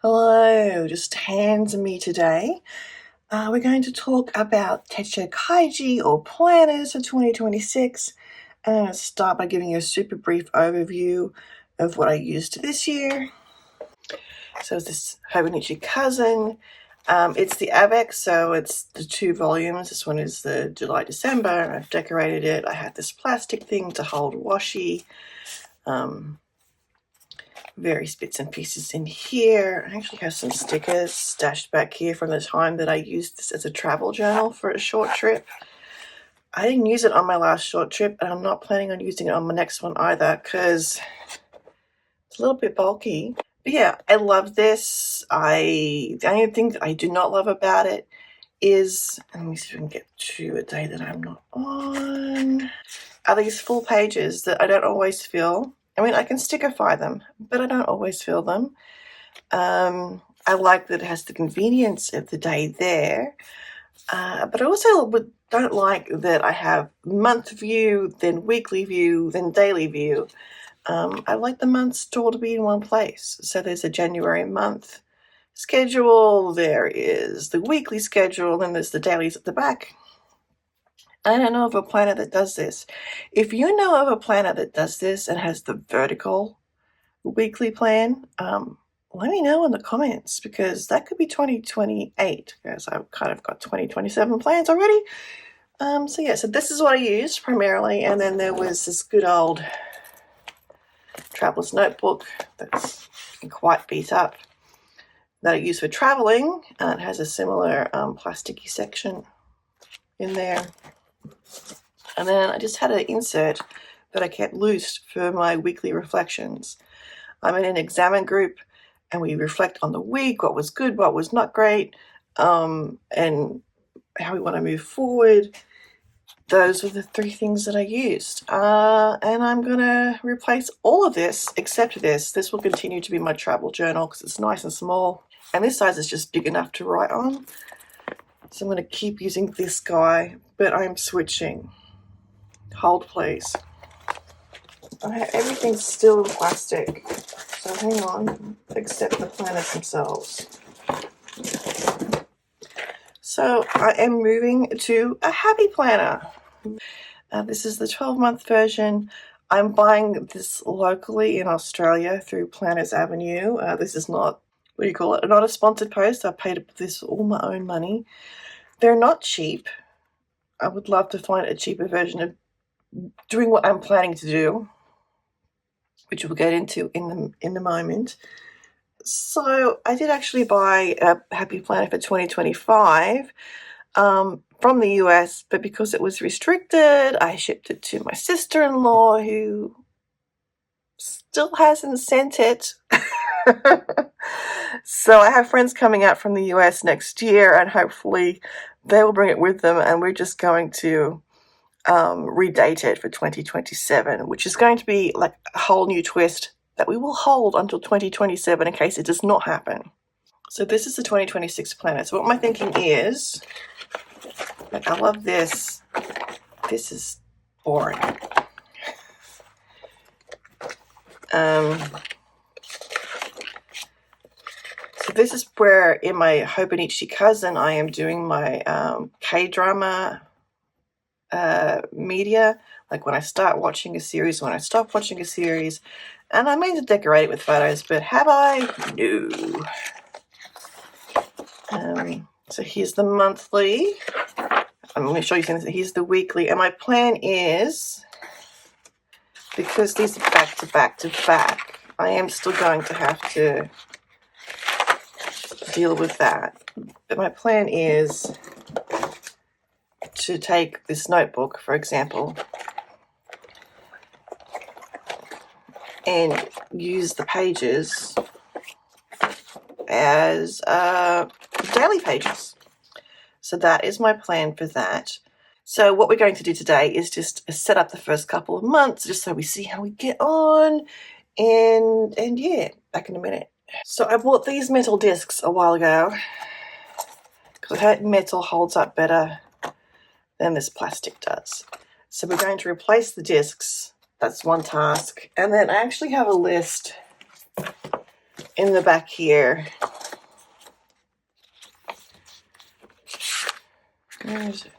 Hello, just hands and me today. We're going to talk about Techo Kaigi or planners for 2026. I'm going to start by giving you a super brief overview of what I used this year. So it's this Hobonichi Cousin. It's the Avex, so it's the 2 volumes. This one is the July-December. I've decorated it. I had this plastic thing to hold washi. Various bits and pieces in here. I actually have some stickers stashed back here from the time that I used this as a travel journal for a short trip. I didn't use it on my last short trip, and I'm not planning on using it on my next one either because it's a little bit bulky. But yeah, I love this. The only thing that I do not love about it is, let me see if I can get to a day that I'm not on, are these full pages that I don't always fill. I mean, I can stickerify them, but I don't always fill them. I like that it has the convenience of the day there, but I also don't like that I have month view, then weekly view, then daily view. I like the months to all to be in one place. So there's a January month schedule, there is the weekly schedule, and there's the dailies at the back. I don't know of a planner that does this. If you know of a planner that does this and has the vertical weekly plan, let me know in the comments, because that could be 2028, because I've kind of got 2027 plans already. So this is what I used primarily, and then there was this good old traveler's notebook that's quite beat up that I use for traveling. It has a similar plasticky section in there. And then I just had an insert that I kept loose for my weekly reflections. I'm in an examine group, and we reflect on the week, what was good, what was not great, and how we want to move forward. Those were the 3 things that I used. And I'm going to replace all of this except this. This will continue to be my travel journal because it's nice and small. And this size is just big enough to write on. So I'm going to keep using this guy, but I'm switching. Hold, please. Everything's still in plastic, so hang on, except the planners themselves. So I am moving to a happy planner. This is the 12-month version. I'm buying this locally in Australia through Planners Avenue. This is not, not a sponsored post. I paid for this all my own money. They're not cheap. I would love to find a cheaper version of doing what I'm planning to do, which we'll get into in the moment. So I did actually buy a happy planner for 2025 from the US, but because it was restricted, I shipped it to my sister-in-law, who still hasn't sent it. So I have friends coming out from the US next year, and hopefully they will bring it with them, and we're just going to redate it for 2027, which is going to be like a whole new twist that we will hold until 2027 in case it does not happen. So this is the 2026 planner. So what my thinking is, like, I love this. This is boring. So this is where in my Hobonichi Cousin I am doing my K-drama media, like when I start watching a series, when I stop watching a series, and I mean to decorate it with photos, but have I? No. So here's the monthly. I'm going to show you something. Here's the weekly, and my plan is, because these are back to back to back, I am still going to have to deal with that. But my plan is to take this notebook, for example, and use the pages as daily pages. So that is my plan for that. So what we're going to do today is just set up the first couple of months, just so we see how we get on. And yeah, back in a minute. So I bought these metal discs a while ago because I heard metal holds up better than this plastic does. So we're going to replace the discs. That's one task. And then I actually have a list in the back here. Where is it?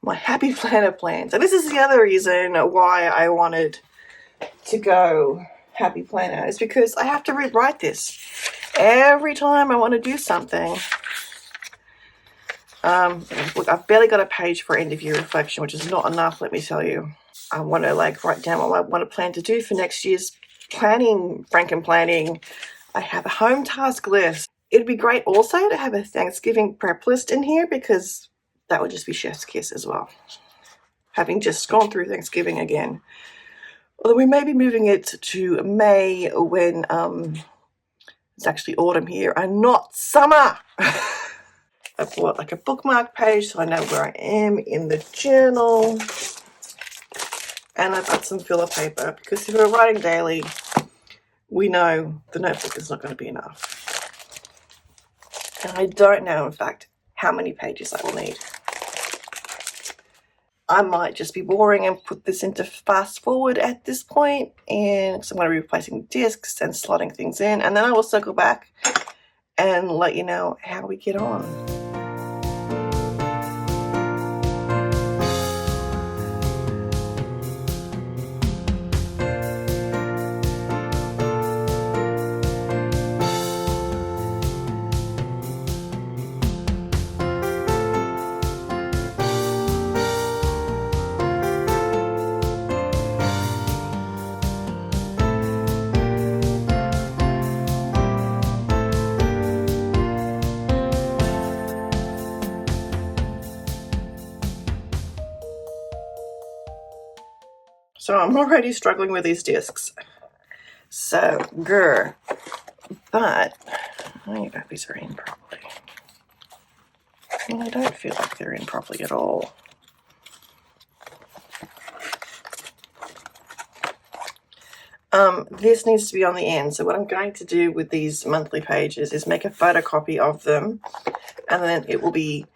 My Happy Planner plans. And this is the other reason why I wanted to go Happy Planner, is because I have to rewrite this every time I want to do something. Look, I've barely got a page for end of year reflection, which is not enough, let me tell you. I want to like write down what I want to plan to do for next year's planning, Franken planning. I have a home task list. It'd be great also to have a Thanksgiving prep list in here, because that would just be chef's kiss as well. Having just gone through Thanksgiving again. Although we may be moving it to May when it's actually autumn here and not summer. I bought like a bookmark page so I know where I am in the journal. And I've got some filler paper, because if we're writing daily, we know the notebook is not going to be enough. And I don't know, in fact, how many pages I will need. I might just be boring and put this into fast forward at this point, and so I'm going to be replacing discs and slotting things in, and then I will circle back and let you know how we get on. So I'm already struggling with these discs. So, grr. But, I don't know if these are in properly. Well, I don't feel like they're in properly at all. This needs to be on the end. So what I'm going to do with these monthly pages is make a photocopy of them, and then it will be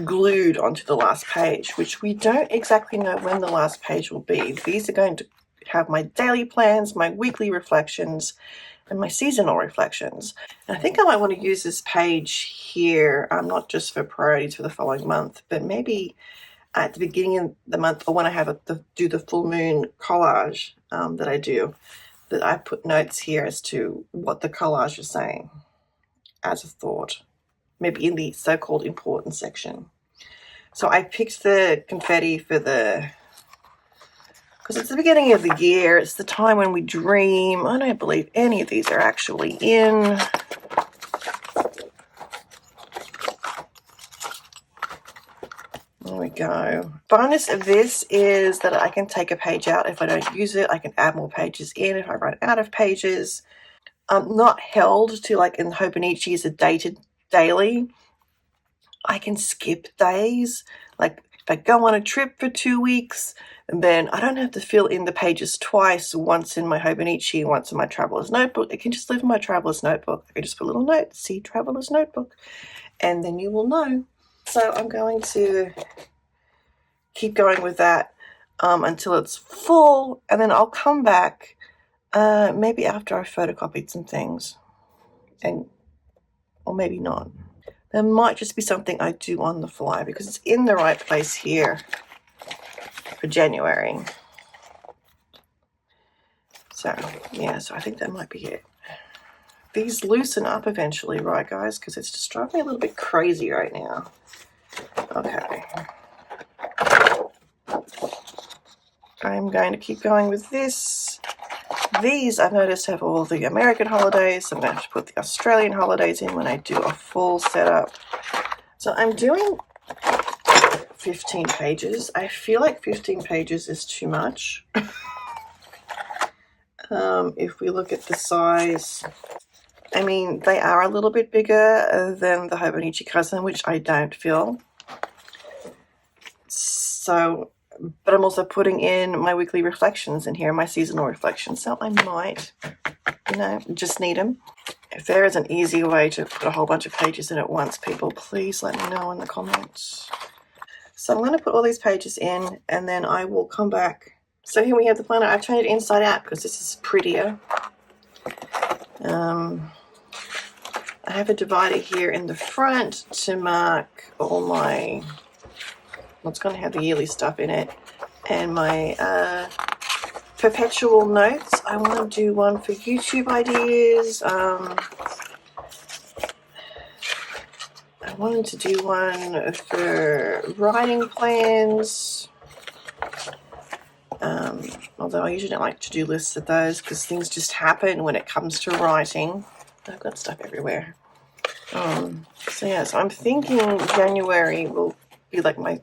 glued onto the last page, which we don't exactly know when the last page will be. These are going to have my daily plans, my weekly reflections, and my seasonal reflections. And I think I might want to use this page here, not just for priorities for the following month, but maybe at the beginning of the month, or when I have do the full moon collage that I do, that I put notes here as to what the collage is saying as a thought, maybe in the so-called important section. So I picked the confetti for because it's the beginning of the year, it's the time when we dream. I don't believe any of these are actually in. There we go. Bonus of this is that I can take a page out if I don't use it. I can add more pages in if I run out of pages. I'm not held to, like in Hobonichi, is a dated daily. I can skip days. Like if I go on a trip for 2 weeks, and then I don't have to fill in the pages twice, once in my Hobonichi and once in my Traveler's Notebook. It can just live in my Traveler's Notebook. I can just put a little note, see Traveler's Notebook, and then you will know. So I'm going to keep going with that until it's full, and then I'll come back maybe after I've photocopied some things, or maybe not. There might just be something I do on the fly, because it's in the right place here for January. So yeah, so I think that might be it. These loosen up eventually, right guys? Because it's just driving me a little bit crazy right now. Okay. I'm going to keep going with this. These, I've noticed, have all the American holidays. So I'm going to have to put the Australian holidays in when I do a full setup. So I'm doing 15 pages. I feel like 15 pages is too much. If we look at the size, I mean, they are a little bit bigger than the Hobonichi Cousin, which I don't feel. So, but I'm also putting in my weekly reflections in here, my seasonal reflections. So I might, just need them. If there is an easy way to put a whole bunch of pages in at once, people, please let me know in the comments. So I'm going to put all these pages in, and then I will come back. So here we have the planner. I've turned it inside out because this is prettier. I have a divider here in the front to mark all my, what's going to have the yearly stuff in it, and my perpetual notes. I want to do one for YouTube ideas. I wanted to do one for writing plans. Although I usually don't like to do lists of those because things just happen when it comes to writing. I've got stuff everywhere. So I'm thinking January will be like my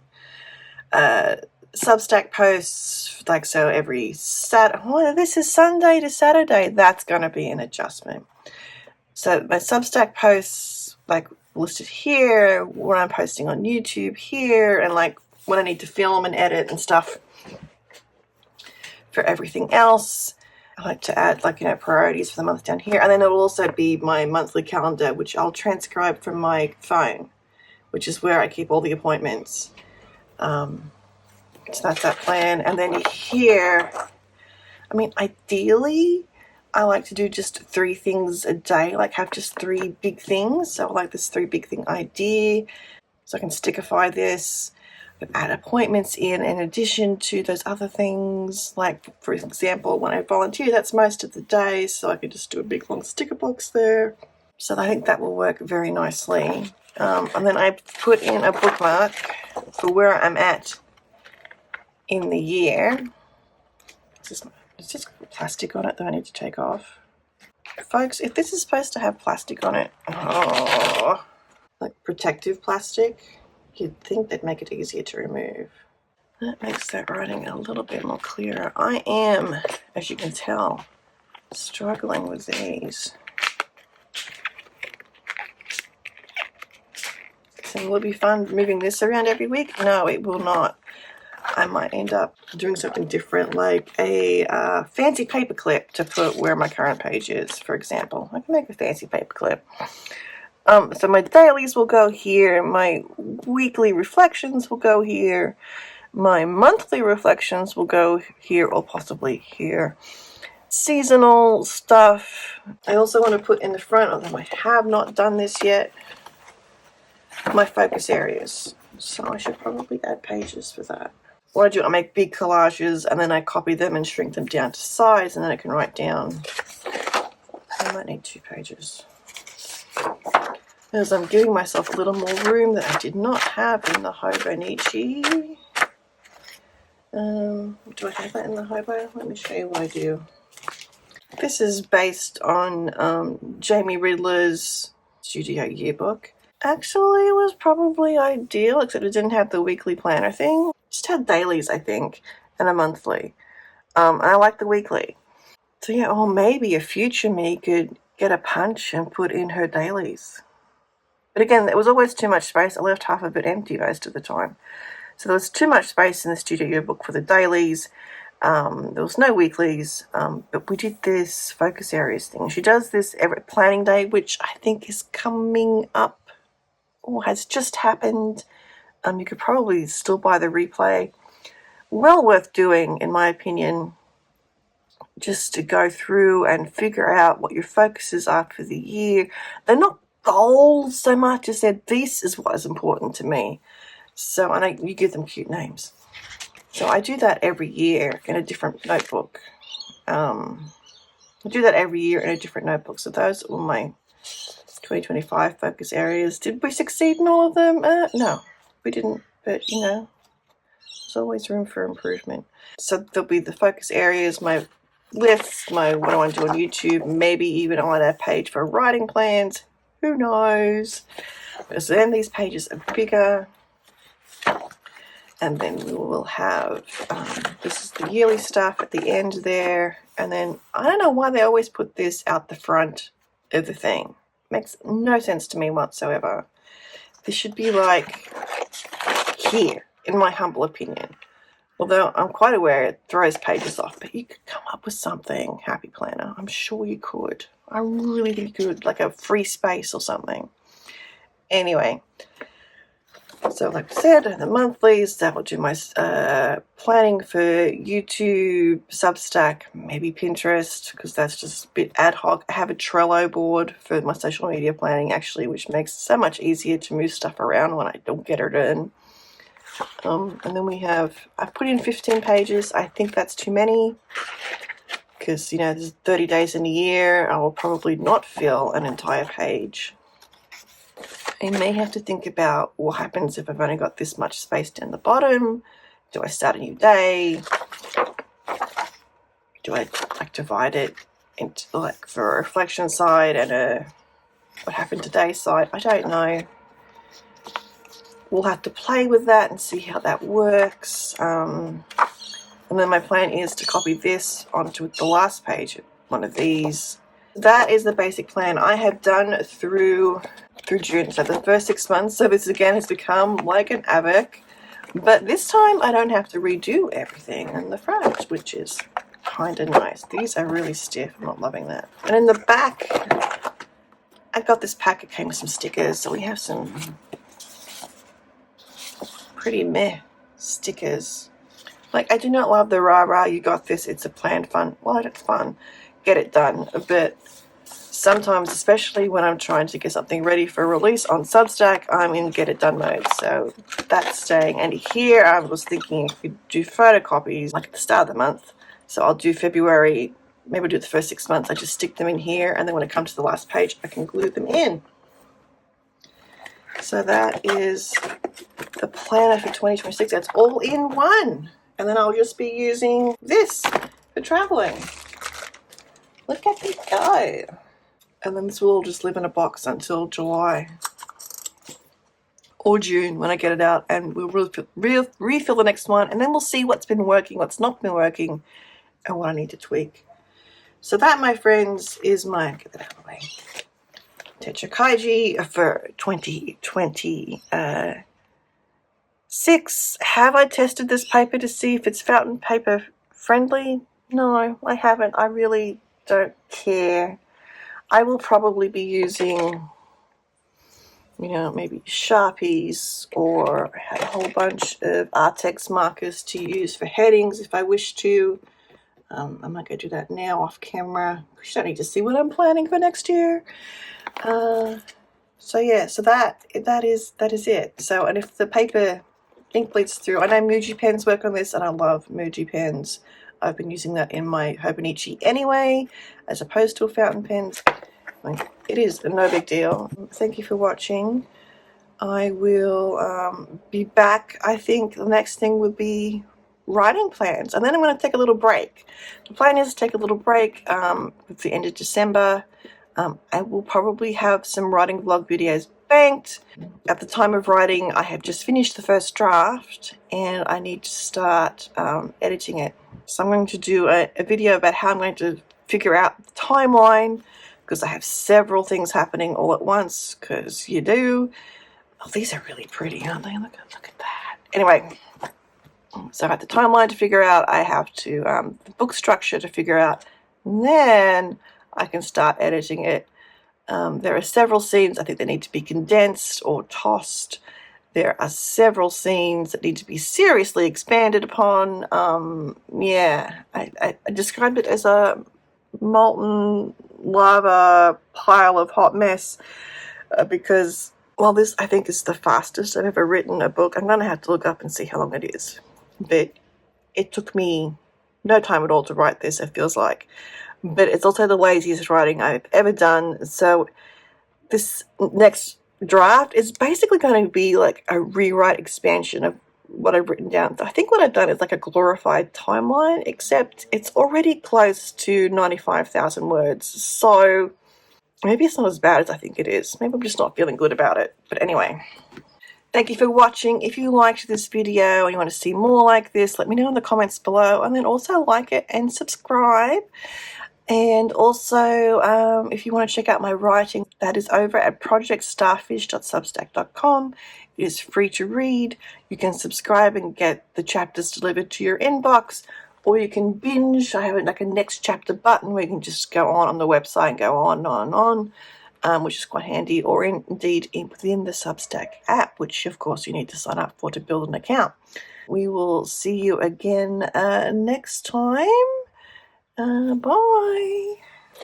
Substack posts, like so every this is Sunday to Saturday. That's going to be an adjustment. So my Substack posts, like listed here, what I'm posting on YouTube here, and like what I need to film and edit and stuff. For everything else, I like to add priorities for the month down here, and then it will also be my monthly calendar, which I'll transcribe from my phone, which is where I keep all the appointments. So that's that plan. And then here, I mean, ideally, I like to do just 3 things a day, like have just 3 big things. So I like this 3 big thing idea, so I can stickify this. Add appointments in addition to those other things, like for example when I volunteer, that's most of the day, so I could just do a big long sticker box there. So I think that will work very nicely. And then I put in a bookmark for where I'm at in the year. It's just plastic on it that I need to take off. Folks, if this is supposed to have plastic on it, like protective plastic, you'd think they'd make it easier to remove. That makes that writing a little bit more clearer. I am, as you can tell, struggling with these. So will it be fun moving this around every week? No, it will not. I might end up doing something different, like a fancy paper clip to put where my current page is, for example. I can make a fancy paper clip. So my dailies will go here, my weekly reflections will go here, my monthly reflections will go here or possibly here. Seasonal stuff. I also want to put in the front, although I have not done this yet, my focus areas. So I should probably add pages for that. What I do, I make big collages and then I copy them and shrink them down to size, and then I can write down. I might need 2 pages. As I'm giving myself a little more room that I did not have in the Hobonichi. Do I have that in the Hobo? Let me show you what I do. This is based on Jamie Ridler's Studio Yearbook. Actually, it was probably ideal, except it didn't have the weekly planner thing. Just had dailies, I think, and a monthly. And I like the weekly. So yeah, or maybe a future me could get a punch and put in her dailies. But again, there was always too much space. I left half of it empty most of the time. So there was too much space in the Studio Yearbook for the dailies. There was no weeklies, but we did this focus areas thing. She does this every planning day, which I think is coming up or has just happened. You could probably still buy the replay. Well worth doing, in my opinion, just to go through and figure out what your focuses are for the year. They're not goals so much as said, this is what is important to me. So I know you give them cute names. So I do that every year in a different notebook. I do that every year in a different notebook. So those are my 2025 focus areas. Did we succeed in all of them? No, we didn't. But, there's always room for improvement. So there'll be the focus areas, my lists, my what I want to do on YouTube. Maybe even I'll add a page for writing plans. Who knows? Because then these pages are bigger. And then we will have, this is the yearly stuff at the end there. And then, I don't know why they always put this out the front of the thing. Makes no sense to me whatsoever. This should be like here, in my humble opinion. Although I'm quite aware it throws pages off, but you could come up with something, Happy Planner. I'm sure you could. I really think you could, like a free space or something. Anyway, So like I said, the monthlies, that will do my planning for YouTube, Substack, maybe Pinterest, because that's just a bit ad hoc. I have a Trello board for my social media planning, actually, which makes it so much easier to move stuff around when I don't get it in. And then I've put in 15 pages. I think that's too many because, there's 30 days in a year. I will probably not fill an entire page. I may have to think about what happens if I've only got this much space down the bottom. Do I start a new day? Do I divide it into for a reflection side and a what happened today side? I don't know. We'll have to play with that and see how that works. And then my plan is to copy this onto the last page, one of these. That is the basic plan I have done through June, so the first 6 months. So this again has become like an AVIC, but this time I don't have to redo everything in the front, which is kind of nice. These are really stiff. I'm not loving that. And in the back, I got this pack. It came with some stickers, so we have some pretty meh stickers. Like, I do not love the rah-rah, you got this, it's a planned fun. Well, it's fun, get it done. But sometimes, especially when I'm trying to get something ready for release on Substack, I'm in get it done mode. So that's staying. And here I was thinking if we do photocopies like at the start of the month. So I'll do February, maybe I'll do the first 6 months. I just stick them in here, and then when it comes to the last page, I can glue them in. So that is the planner for 2026. That's all in one. And then I'll just be using this for traveling. Look at me go. And then this will all just live in a box until July or June when I get it out, and we'll refill the next one, and then we'll see what's been working, what's not been working, and what I need to tweak. So that, my friends, is my, get that out of the way, Techo Kaigi for 2026. Have I tested this paper to see if it's fountain paper friendly? No, I haven't. I really don't care. I will probably be using, maybe Sharpies, or have a whole bunch of Artex markers to use for headings if I wish to. I'm not going to do that now off camera. You don't need to see what I'm planning for next year. So that is it. So, and if the paper ink bleeds through, I know Muji pens work on this, and I love Muji pens. I've been using that in my Hobonichi anyway, as opposed to a fountain pen. It is no big deal. Thank you for watching. I will be back. I think the next thing would be writing plans, and then I'm going to take a little break. The plan is to take a little break at the end of December. I will probably have some writing vlog videos banked. At the time of writing, I have just finished the first draft, and I need to start editing it. So I'm going to do a video about how I'm going to figure out the timeline, because I have several things happening all at once, because you do. Oh, these are really pretty, aren't they? Look at that. Anyway, so I have the timeline to figure out. I have to the book structure to figure out. And then I can start editing it. There are several scenes I think they need to be condensed or tossed. There are several scenes that need to be seriously expanded upon. I described it as a molten lava pile of hot mess because while this I think is the fastest I've ever written a book, I'm going to have to look up and see how long it is. But it took me no time at all to write this, it feels like. But it's also the laziest writing I've ever done. So this next draft is basically going to be like a rewrite expansion of what I've written down. So I think what I've done is like a glorified timeline, except it's already close to 95,000 words. So maybe it's not as bad as I think it is. Maybe I'm just not feeling good about it. But anyway, thank you for watching. If you liked this video and you want to see more like this, let me know in the comments below, and then also like it and subscribe. And also, if you want to check out my writing, that is over at projectstarfish.substack.com. It is free to read. You can subscribe and get the chapters delivered to your inbox, or you can binge. I have like a next chapter button where you can just go on the website and go on and on and on. which is quite handy, or indeed within the Substack app, which of course you need to sign up for to build an account. We will see you again next time. Bye.